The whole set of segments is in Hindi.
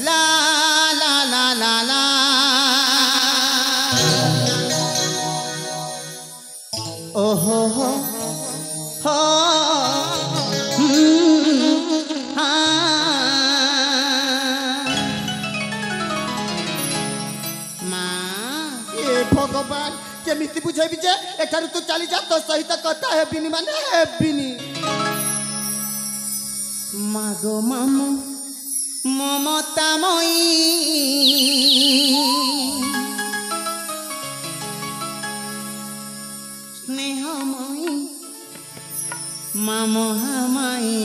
ला ला ला ला ला ओहो हो भगवान केमिति बुझेबी जे एठारु तू चली जा तो सहित कथा हेबिनी माने हेबिनी मागो मामो ममतामयी स्नेहमयी मामोहामयी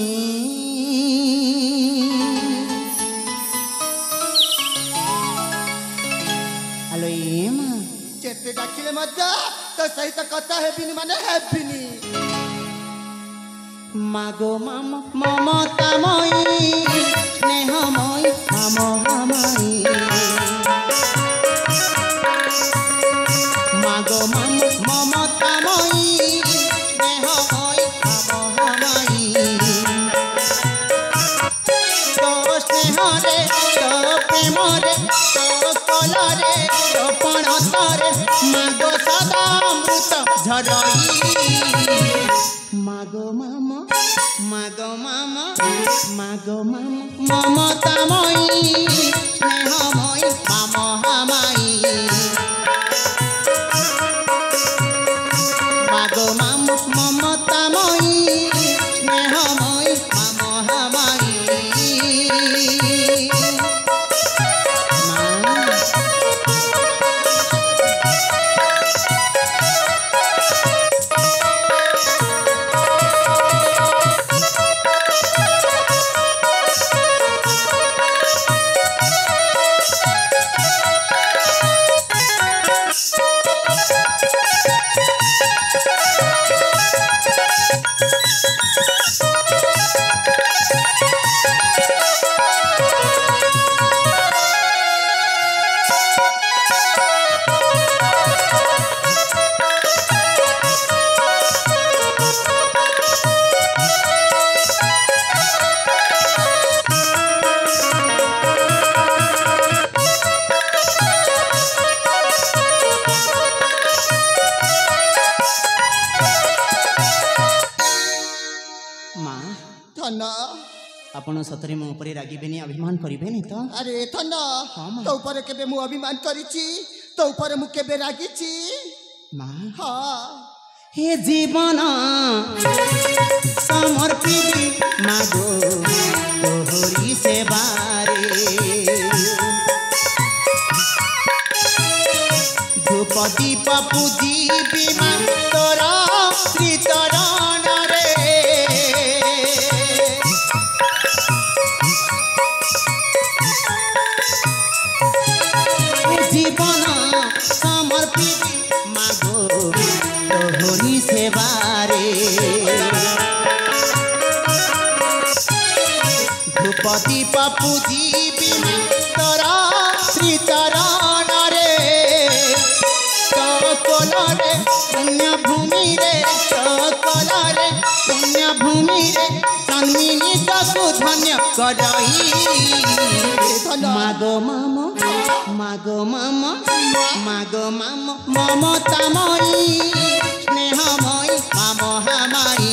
हेलो एमा जेते डाकिले मध्य तो सहित कथा हेबिनी माने हेबिनी मागो मामो ममतामयी स्नेहमयी मामोहामयी मागो मामो ममतामयी स्नेहमयी मामोहामयी तो स्नेहरे तो प्रेमरे तो कलरे तो पणतरे मागो सदा अमृत झरई मागो मामा मागो मामा मागो मामा ममतामयी स्नेहमयी मामोहामयी मागो मामा ममतामयी स्नेहमयी मामोहामयी आपण सतरे मो ऊपर रागिबेनी अभिमान करिबेनी तो अरे थन तो ऊपर केबे मु अभिमान करिछि तो ऊपर मु केबे रागिछि मां हां हे जीवन समर्पित मागो तोहरी सेवारे धूप दीप पूजीबी मां तोरा श्री चरण रे जीवन समर्पित मागो तोहरी सेवारे धूप दीप पूजीबी तोरा श्री चरण रे सकलरे पुण्य भूमि रे सकलरे पुण्य भूमि रे जन्मिनी तकु धन्य करई मागो मामो मागो मामो मागो मामो ममतामयी स्नेहमयी मामोहामयी